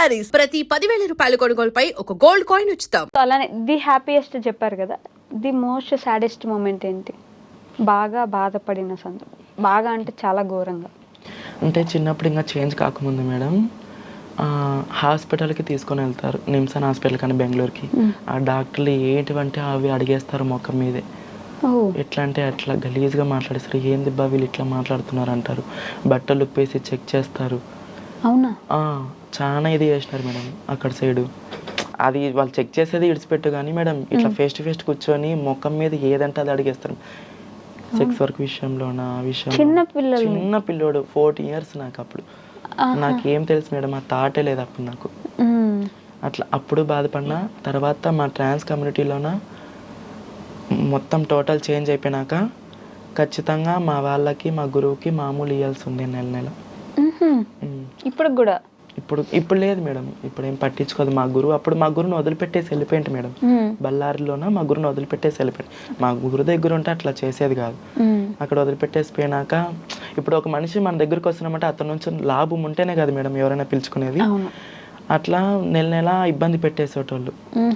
శారీస్ ప్రతి 10,000 రూపాయల కొనుగోలుపై ఒక గోల్డ్ కాయిన్ ఉచితం. అలానే ది హ్యాపీయెస్ట్ చెప్పారు కదా, ది మోస్ట్ సాడెస్ట్ మూమెంట్ ఏంటి? బాగా బాధపడిన సందర్భం, బాగా అంటే చాలా ఘోరంగా. అంటే చిన్నప్పుడు ఇంకా చేంజ్ కాకముందు మేడం హాస్పిటల్కి తీసుకొని వెళ్తారు, నిమ్సన్ హాస్పిటల్ కానీ బెంగళూరుకి. ఆ డాక్టర్లు ఏంటివంటే అవి అడిగేస్తారు ముఖం మీదే. ఎట్లా అంటే అట్లా గలీజ్గా మాట్లాడేస్తారు. ఏంది బా వీళ్ళు ఇట్లా మాట్లాడుతున్నారు అంటారు. బట్టలు ఉప్పేసి చెక్ చేస్తారు. అవునా? చాలా ఇది చేసినారు మేడం అక్కడ సైడు. అది వాళ్ళు చెక్ చేసేది ఇడిచిపెట్టు కానీ మేడం ఇట్లా ఫేస్ టు ఫేస్ కూర్చొని ముఖం మీద ఏదంటే అది అడిగేస్తారు. సెక్స్ వర్క్ విషయంలోనా, ఆ విషయం చిన్న పిల్లోడు 14 years నాకు. అప్పుడు నాకేం తెలుసు మేడం, ఆ థాటే లేదు అప్పుడు నాకు. అట్లా అప్పుడు బాధపడినా. తర్వాత మా ట్రాన్స్ కమ్యూనిటీలోన మొత్తం టోటల్ చేంజ్ అయిపోయినాక ఖచ్చితంగా మా వాళ్ళకి మా గురువుకి మామూలు ఇవ్వాల్సి ఉంది నెల నెల. ఇప్పుడు కూడా ఇప్పుడు లేదు మేడం, ఇప్పుడు ఏం పట్టించుకోదు మా గురువు. అప్పుడు మా గురువుని వదిలిపెట్టేసి వెళ్ళిపోయింది మేడం. బళ్ళారిలోన మా గురువుని వదిలిపెట్టేసి వెళ్ళిపోయింది. మా గురు దగ్గర ఉంటే అట్లా చేసేది కాదు. అక్కడ వదిలిపెట్టేసి పోయినాక ఇప్పుడు ఒక మనిషి మన దగ్గరకు వస్తున్నామంటే అతని నుంచి లాభం ఉంటేనే కదా మేడం ఎవరైనా పిలుచుకునేది. అట్లా నెల నెల ఇబ్బంది పెట్టేసేటోళ్ళు.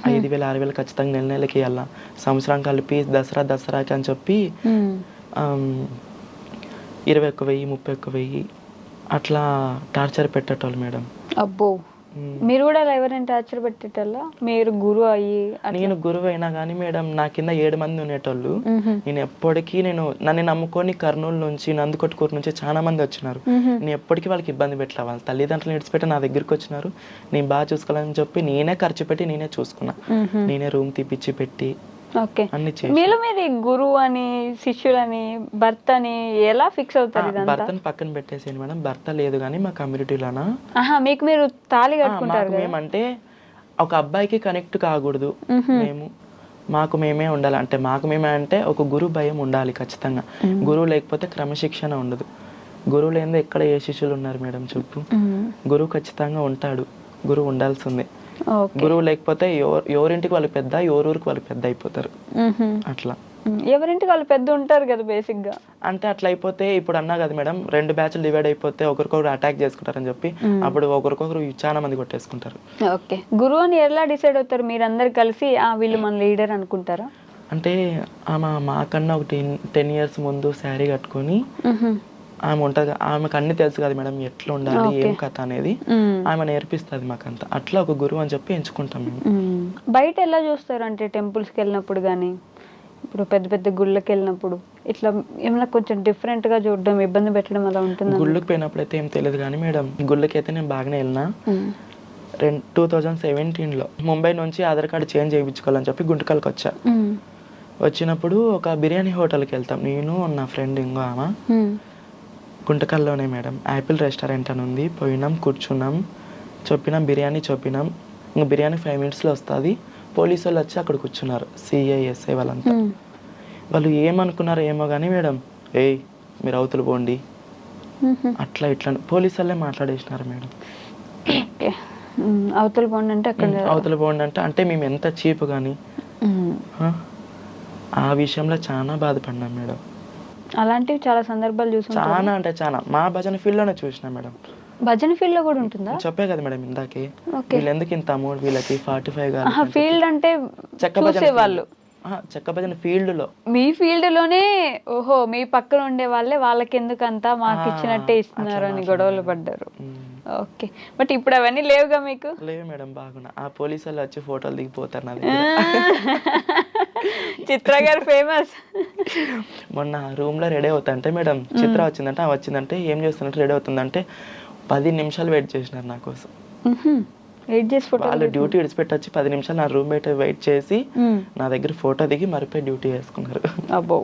5,000 6,000 ఖచ్చితంగా నెల నెలకి ఇవ్వాలా, సంవత్సరం కలిపి దసరాకి అని చెప్పి 21,000 31,000 అట్లా టార్చర్ పెట్టేటోళ్ళు మేడం. అబ్బో, మీరు కూడా ఎవరైనా టార్చర్ పెట్టేటోళ్ళ? మీరు గురువు అయ్యి? నేను గురువు అయినా కానీ మేడం నా కింద 7 మంది ఉండేటోళ్ళు. నేను ఎప్పటికీ నన్ను నమ్ముకొని కర్నూలు నుంచి నందికొట్కూరు నుంచి చాలా మంది వచ్చినారు. నేను ఎప్పటికీ వాళ్ళకి ఇబ్బంది పెట్టలే. వాళ్ళ తల్లిదండ్రులు విడిచిపెట్టి నా దగ్గరికి వచ్చినారు. నేను బాగా చూసుకోవాలని చెప్పి నేనే ఖర్చు పెట్టి నేనే చూసుకున్నా. నేనే రూమ్ తీపిచ్చి పెట్టి మీలో మీది గురువు అని శిష్యులని భర్త అని ఎలా ఫిక్స్ అవుతారు? భర్తను పక్కన పెట్టేసేయండి మేడం, భర్త లేదు కానీ మా కమ్యూనిటీలోనా మీకు మీరు తాళి కట్టుకుంటారు. మేమంటే ఒక అబ్బాయికి కనెక్ట్ కాకూడదు, మేము మాకు మేమే ఉండాలి. అంటే మాకు మేమే అంటే ఒక గురువు భయం ఉండాలి ఖచ్చితంగా. గురువు లేకపోతే క్రమశిక్షణ ఉండదు. గురువు లేనిదే ఎక్కడ ఏ శిష్యులు ఉన్నారు మేడం చెప్పు? గురువు ఖచ్చితంగా ఉంటాడు, గురువు ఉండాల్సిందే. గురువు లేకపోతే ఎవరింటికి వాళ్ళు పెద్ద, ఎవరూరికి వాళ్ళు పెద్ద అయిపోతారు. అట్లా ఎవరింటికి వాళ్ళు పెద్ద ఉంటారు కదా బేసిక్ గా. అంటే అట్లా అయిపోతే ఇప్పుడు అన్నా కదా మేడం, 2 బ్యాచ్లు డివైడ్ అయిపోతే ఒకరికొకరు అటాక్ చేసుకుంటారని చెప్పి అప్పుడు ఒకరికొకరు చాలా మంది కొట్టేసుకుంటారు. ఓకే, గురువు అని ఎలా డిసైడ్ అవుతారు? మీరు అందరు కలిసి వీళ్ళు మన లీడర్ అనుకుంటారా? అంటే ఆమె మాకన్నా ఒక 10 years ముందు శారీ కట్టుకొని ఆమె ఉంటుంది. ఆమెకు అన్ని తెలుసు కదా మేడం, ఎట్లా ఉండాలి ఏం కథ అనేది ఆమె నేర్పిస్తుంది మాకంతా. అట్లా ఒక గురువు అని చెప్పి ఎంచుకుంటాం మేము. బయట ఎలా చూస్తారు అంటే టెంపుల్స్కి వెళ్ళినప్పుడు కానీ, ఇప్పుడు పెద్ద పెద్ద గుళ్ళకి వెళ్ళినప్పుడు ఇట్లా ఏమైనా కొంచెం డిఫరెంట్ గా చూడడం, ఇబ్బంది పెట్టడం అలా ఉంటుంది? గుళ్ళకి పోయినప్పుడు అయితే ఏం తెలియదు కానీ మేడం, గుళ్ళకి అయితే నేను బాగానే వెళ్ళినా. 2017లో ముంబై నుంచి ఆధార్ కార్డు చేంజ్ చేయించుకోవాలని చెప్పి గుంటకల్కి వచ్చా. వచ్చినప్పుడు ఒక బిర్యానీ హోటల్కి వెళ్తాం నేను నా ఫ్రెండ్ ఇంకో ఆమె. గుంటకల్లోనే మేడం యాపిల్ రెస్టారెంట్ అని ఉంది. పోయినాం, కూర్చున్నాం, బిర్యానీ చెప్పినాం. ఇంకా బిర్యానీ 5 minutesలో వస్తుంది. పోలీసు వాళ్ళు వచ్చి అక్కడ కూర్చున్నారు, సిఐ ఎస్ఐ వాళ్ళంతా. వాళ్ళు ఏమనుకున్నారు ఏమో కానీ మేడం, ఏయ్ మీరు అవతల పోండి అట్లా ఇట్లా పోలీసు వాళ్ళే మాట్లాడేసినారు మేడం. అవతల పోండి అంటే అవతల పోండి అంటే మేము ఎంత చీప్ కానీ ఆ విషయంలో చాలా బాధపడినాం మేడం. అలాంటివి చాలా సందర్భాలు చూసాం. చాలా అంటే చాలా. మా భజన ఫీల్డ్ లోనే చూసినా మేడం. భజన ఫీల్డ్ లో కూడా ఉంటుందా? చెప్పే కదా మేడం ఇందాకే, వీళ్ళు ఎందుకు ఇంత అమౌంట్ వీళ్ళకి 45 ఫీల్డ్ అంటే చూసేవాళ్ళు. చెక్క భజన ఫీల్డ్ లో, మీ ఫీల్డ్ లోనే. ఓహో, మీ పక్కన ఉండే వాళ్ళే వాళ్ళకి ఎందుకంతా మాకు ఇచ్చినట్టే ఇస్తున్నారు అని గొడవలు పడ్డారు. ఓకే, బట్ ఇప్పుడు అవన్నీ లేవుగా మీకు? లేవు మేడం, బాగున్నా. ఆ పోలీసు వాళ్ళు వచ్చి ఫోటోలు దిగిపోతారు నా చిత్ర గారు ఫేమస్. మొన్న రూమ్ లో రెడీ అవుతుంటే మేడం, చిత్ర వచ్చిందంటే ఏం చేస్తున్నట్టు రెడీ అవుతుందంటే 10 నిమిషాలు వెయిట్ చేసినారు నా కోసం. వాళ్ళు డ్యూటీ విడిచిపెట్టి వచ్చి 10 నిమిషాలు నా రూమ్ బయట వెయిట్ చేసి నా దగ్గర ఫోటో దిగి మరిపోయి డ్యూటీ చేసుకున్నారు. అబ్బో,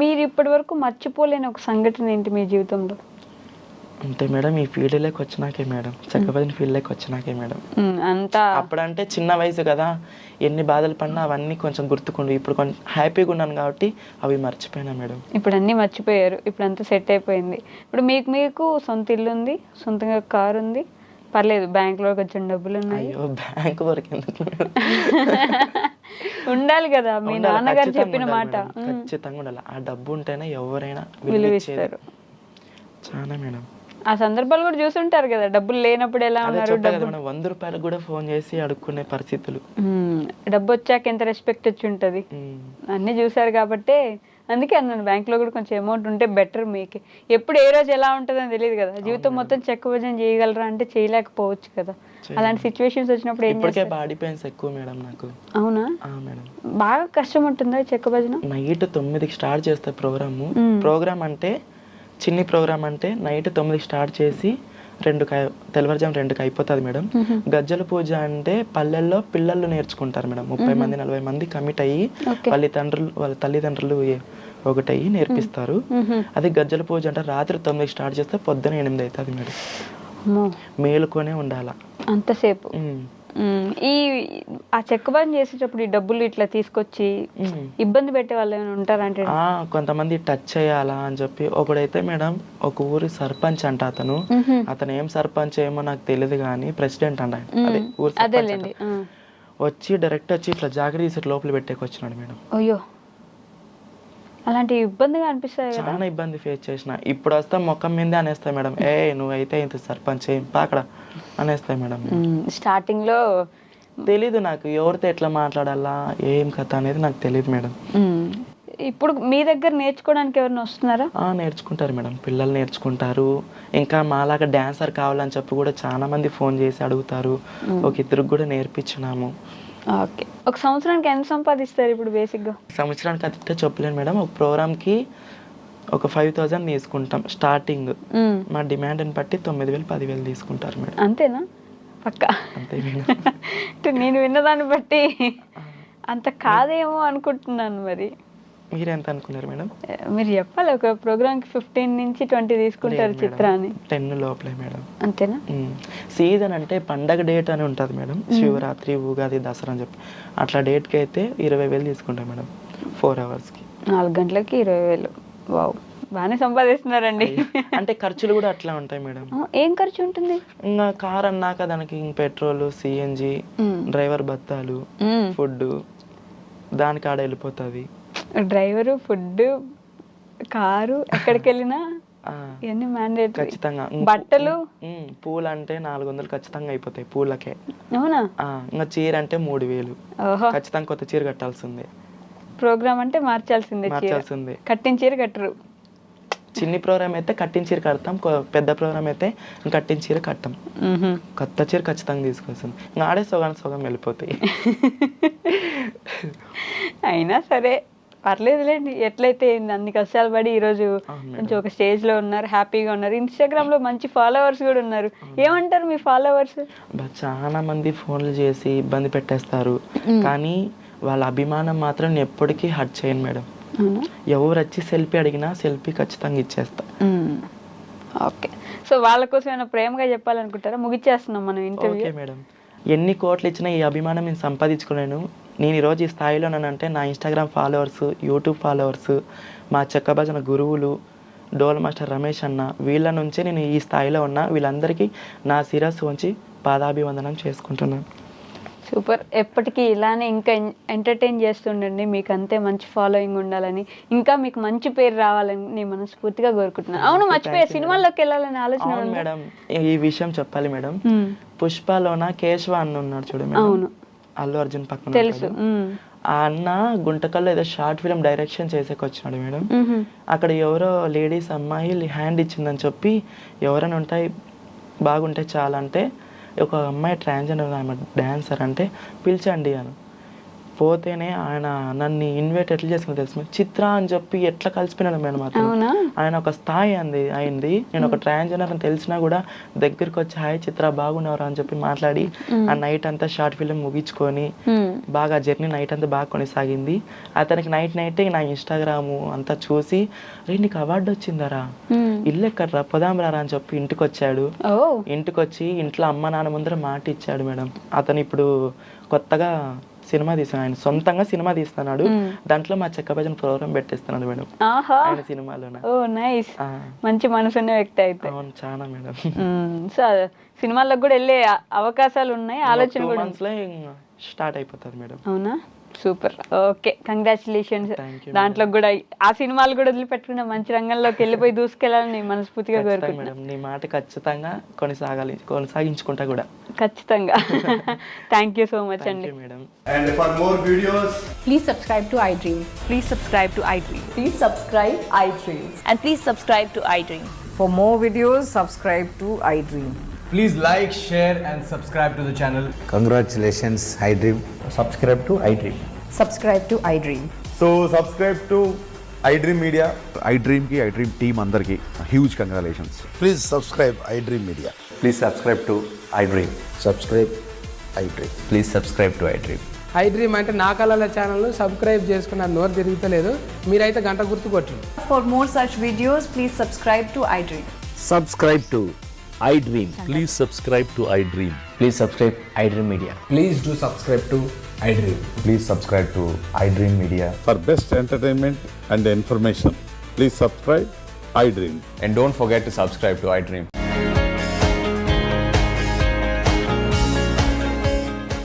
మీరు ఇప్పటి వరకు మర్చిపోలేని ఒక సంఘటన ఏంటి మీ జీవితంలో? అంటే మేడం ఈ ఫీల్డ్లోకి వచ్చినాకే మేడం, చక్కపదిన ఫీల్డ్లోకి వచ్చినాకే మేడం. అంతా అప్పుడంటే చిన్న వయసు కదా, ఎన్ని బాధలు పడినా అవన్నీ కొంచెం గుర్తుకుండు. ఇప్పుడు కొంచెం హ్యాపీగా ఉన్నాను కాబట్టి అవి మర్చిపోయినా మేడం. ఇప్పుడు అన్నీ మర్చిపోయారు, ఇప్పుడు అంతా సెట్ అయిపోయింది. ఇప్పుడు మీకు సొంత ఇల్లు ఉంది, సొంతంగా కారు ఉంది, పర్లేదు, బ్యాంకులో కొంచెం డబ్బులు ఉన్నాయి. అయ్యో, బ్యాంక్ వరకు ఎందుకు ఉండాలి కదా, మీ నాన్నగారు చెప్పిన మాట. ఖచ్చితంగా ఉండాలి. ఆ డబ్బు ఉంటేనే ఎవరైనా విలువిస్తారు. చాలా మేడం. ఆ సందర్భాలు కూడా చూసుంటారు కదా, డబ్బులు లేనప్పుడు ఎలా అదే ఉన్నారు, చెప్పా కదా మేడం, 100 రూపాయలకు కూడా ఫోన్ చేసి అడుక్కునే పరిస్థితులు. డబ్బు వచ్చాక ఎంత రెస్పెక్ట్ వచ్చి ఉంటుంది, అన్నీ చూసారు కాబట్టి అందుకే అన్నాను బ్యాంక్లో కూడా కొంచెం అమౌంట్ ఉంటే బెటర్. మీకు ఎప్పుడు ఏ రోజు ఎలా ఉంటుందని తెలియదు కదా, జీవితం మొత్తం చెక్క భజన చేయగలరా అంటే చేయలేకపోవచ్చు కదా. అలాంటి సిచ్యువేషన్స్ వచ్చినప్పుడు ఏం ఇప్పటికే చేస్తారు? బాడీ పెయిన్స్ ఎక్కువ మేడం నాకు. అవునా మేడం బాగా కష్టం ఉంటుందా చెక్క భజన? నైట్ 9కి స్టార్ట్ చేస్తే ప్రోగ్రామ్ అంటే చిన్ని ప్రోగ్రామ్ అంటే నైట్ 9కి స్టార్ట్ చేసి తెల్లవారుజాము 2కి అయిపోతుంది మేడం. గజ్జల పూజ అంటే పల్లెల్లో పిల్లలు నేర్చుకుంటారు మేడం, 30 మంది 40 మంది కమిట్ అయ్యి వాళ్ళ తల్లిదండ్రులు ఒకటయ్యి నేర్పిస్తారు. అది గజ్జల పూజ అంటే రాత్రి 9కి స్టార్ట్ చేస్తే పొద్దున 8 అవుతుంది మేడం. మేలుకొనే ఉండాల అంతసేపు. ఆ చెక్క భజన చేసేటప్పుడు ఈ డబ్బులు ఇట్లా తీసుకొచ్చి ఇబ్బంది పెట్టే వాళ్ళు ఏమైనా ఉంటారంటే? కొంతమంది టచ్ చేయాలా అని చెప్పి. ఒకడైతే మేడం ఒక ఊరి సర్పంచ్ అంట, అతను ఏం సర్పంచ్ ఏమో నాకు తెలియదు కానీ ప్రెసిడెంట్ అంట, అదే ఊరి సర్పంచ్. వచ్చి డైరెక్ట్ వచ్చి ఇట్లా జాకెట్ తీసి లోపల పెట్టేకొచ్చినాడు మేడం. అయ్యో, అలాంటి ఇబ్బందిగా అనిపిస్తాయి కదా. చాలా ఇబ్బంది ఫేస్ చేసిన. ఇప్పుడు వస్తా మొక్కం మీదే అనేస్తాయి మేడం, నువ్వైతే ఇంత సర్పంచ్ ఏం పాకడ అనేస్తాయి మేడం. స్టార్టింగ్ లో తెలీదు నాకు ఎవరితో ఎట్లా మాట్లాడాలా ఏం కథ అనేది నాకు తెలియదు మేడం. ఇప్పుడు మీ దగ్గర నేర్చుకోవడానికి ఎవరైనా వస్తున్నారా? నేర్చుకుంటారు మేడం, పిల్లలు నేర్చుకుంటారు. ఇంకా మాలాగా డాన్సర్ కావాలని చెప్పి కూడా చాలా మంది ఫోన్ చేసి అడుగుతారు. ఒక ఇద్దరికి కూడా నేర్పించినాము. ఓకే, ఒక సంవత్సరానికి ఎంత సంపాదిస్తారు ఇప్పుడు బేసిక్గా? సంవత్సరానికి అయితే చెప్పలేను మేడం, ఒక ప్రోగ్రామ్కి ఒక 5,000 తీసుకుంటాం స్టార్టింగ్. మా డిమాండ్ని బట్టి 9,000 10,000 తీసుకుంటారు మేడం. అంతేనా? పక్కా అంతే మేడం. అంటే నేను విన్నదాన్ని బట్టి అంత కాదేమో అనుకుంటున్నాను. మరి మీరెంత అనుకున్నారు మేడం? మీరు చెప్పాలి, ఒక ప్రోగ్రామ్కి 15 నుంచి 20 తీసుకుంటారు చిత్రాన్ని. 10 లోపలే మేడం. అంతేనా? సీజన్ అంటే పండగ డేట్ అని ఉంటుంది మేడం, శివరాత్రి ఉగాది దసరా అని చెప్పి అట్లా డేట్కి అయితే 20,000 తీసుకుంటాం మేడం 4 అవర్స్కి. 4 గంటలకి 20,000. వావ్, బాగానే సంపాదిస్తున్నారండి. అంటే ఖర్చులు కూడా అట్లా ఉంటాయి మేడం. ఏం ఖర్చు ఉంటుంది? ఇంకా కార్ అన్నాక దానికి పెట్రోల్, సిఎన్జి, డ్రైవర్ బత్తాలు, ఫుడ్ దానికి ఆడ వెళ్ళిపోతుంది. డ్రైవరు, ఫుడ్, కారు, ఎక్కడికి వెళ్ళినా ఇవన్నీ మ్యాండేటరీ ఖచ్చితంగా. బట్టలు, పూలు అంటే 400 ఖచ్చితంగా అయిపోతాయి పూలకే. అవునా? ఇంకా చీర అంటే 3,000 ఖచ్చితంగా కొత్త చీర కట్టాల్సిందే. ప్రోగ్రామ్ అంటే మార్చాల్సిందే. కట్టిన చీర కట్టరు. చిన్ని ప్రోగ్రామ్ అయితే కట్టిన చీర కడతాం, పెద్ద ప్రోగ్రామ్ అయితే కట్టిన చీర కట్టాం. కొత్త చీర ఖచ్చితంగా తీసుకొస్తాం. ఇంకా ఆడే సగం వెళ్ళిపోతాయి. అయినా సరే పర్లేదులేండి, ఎట్లయితే అన్ని కష్టాలు పడి ఈరోజు కొంచెం ఒక స్టేజ్ లో ఉన్నారు, హ్యాపీగా ఉన్నారు. ఇన్స్టాగ్రామ్ లో మంచి ఫాలోవర్స్ కూడా ఉన్నారు. ఏమంటారు మీ ఫాలోవర్స్? చాలా మంది ఫోన్లు చేసి ఇబ్బంది పెట్టేస్తారు, కానీ వాళ్ళ అభిమానం మాత్రం నేను ఎప్పటికీ హర్ట్ చేయను మేడం. ఎవరు వచ్చి సెల్ఫీ అడిగినా సెల్ఫీ ఖచ్చితంగా ఇచ్చేస్తా. ఓకే, సో వాళ్ళ కోసం ఏమైనా ప్రేమగా చెప్పాలనుకుంటారా? ముగిచ్చేస్తున్నాం మనం ఇంటర్వ్యూ. ఓకే మేడం, ఎన్ని కోట్లు ఇచ్చినా ఈ అభిమానం నేను సంపాదించుకోలేను. నేను ఈరోజు ఈ స్థాయిలోనంటే నా ఇన్స్టాగ్రామ్ ఫాలోవర్స్, యూట్యూబ్ ఫాలోవర్స్, మా చెక్క భజన గురువులు, డోల్ మాస్టర్ రమేష్ అన్న, వీళ్ళ నుంచే నేను ఈ స్థాయిలో ఉన్నా. వీళ్ళందరికీ నా శిరస్సు వంచి పాదాభివందనం చేసుకుంటున్నాను. సూపర్, ఎప్పటికీ ఇలానే ఇంకా ఎంటర్టైన్ చేస్తుండండి. మీకు అంతే మంచి ఫాలోయింగ్ ఉండాలని, ఇంకా మీకు మంచి పేరు రావాలని నేను మనస్ఫూర్తిగా కోరుకుంటున్నాను. అవును, మర్చిపోయా, సినిమాల్లోకి వెళ్ళాలని ఆలోచన మేడం. ఈ విషయం చెప్పాలి మేడం, పుష్పలోన కేశవ అన్న ఉన్నాడు చూడ మేడం. అవును, అల్లు అర్జున్ పక్కన తెలుసు. ఆ అన్న గుంటకల్లో ఏదో షార్ట్ ఫిల్మ్ డైరెక్షన్ చేసేకి వచ్చినాడు మేడం. అక్కడ ఎవరో లేడీస్ అమ్మాయి హ్యాండ్ ఇచ్చిందని చెప్పి ఎవరైనా ఉంటాయి బాగుంటాయి చాలా అంటే, ఒక అమ్మాయి ట్రాన్స్జెండర్ ఆమె డాన్సర్ అంటే పిలిచండి అని పోతేనే ఆయన నన్ను ఇన్వైట్ ఎట్లా చేసుకుని తెలుసు, చిత్ర అని చెప్పి ఎట్లా కలిసిపోయినాడు మేడం. అతను ఆయన ఒక స్థాయి అయింది. నేను ఒక ట్రాన్స్జెండర్ అని తెలిసినా కూడా దగ్గరికి వచ్చి హాయ్ చిత్ర బాగున్నారా అని చెప్పి మాట్లాడి ఆ నైట్ అంతా షార్ట్ ఫిల్మ్ ముగించుకొని బాగా జర్నీ నైట్ అంతా బాగా కొనసాగింది. అతనికి నైట్ నా ఇన్స్టాగ్రామ్ అంతా చూసి రే నీకు అవార్డు వచ్చిందరా, ఇల్లు ఎక్కడరా పొదాం రా అని చెప్పి ఇంటికి వచ్చాడు. ఇంటికి వచ్చి ఇంట్లో అమ్మ నాన్న ముందర మాట ఇచ్చాడు మేడం. అతను ఇప్పుడు కొత్తగా సినిమా తీసాను, ఆయన సొంతంగా సినిమా తీస్తున్నాడు. దాంట్లో మా చెక్క భజన ప్రోగ్రామ్ పెట్టేస్తున్నాడు మేడం ఆయన సినిమాలో. మంచి మనసున్న వ్యక్తి అయితే. అవును, చాలా మేడం. సో సినిమాలకు కూడా వెళ్ళే అవకాశాలు ఉన్నాయి, ఆలోచన కూడా స్టార్ట్ అయిపోతుంది మేడం. అవునా? Super. Okay, congratulations. Thank you, దాంట్లో కూడా ఆ సినిమాలు కూడా వదిలిపెట్టుకున్న మంచి రంగంలోకి వెళ్ళిపోయి దూసుకెళ్ళాలని మనస్ఫూర్తిగా కోరుకుంటున్నాను. మేడం నీ మాట ఖచ్చితంగా కొనసాగించుకుంటా కూడా. ఖచ్చితంగా. Thank you so much thank అండి. You madam. And for more videos, Please subscribe to iDream. Please subscribe to iDream. Please subscribe iDream. And please subscribe to iDream. For more videos, subscribe to iDream. please like, share, and subscribe to the channel. Congratulations, iDream. Subscribe to iDream. Subscribe to iDream. So subscribe to iDream Media. iDream ki iDream team andarki huge congratulations. Please subscribe iDream Media. Please subscribe to iDream. Subscribe iDream. Please subscribe to iDream. iDream అంటే నా కళల channel subscribe చేసుకున్న నోరు తిరుగుతలేదు, మీరైతే గంట గుర్తు కొట్టండి. For more such videos, please subscribe to iDream. Subscribe to iDream. Please subscribe to iDream. Please subscribe iDream Media. Please do subscribe to iDream. Please subscribe to iDream Media. For best entertainment and information, please subscribe iDream. And don't forget to subscribe to iDream.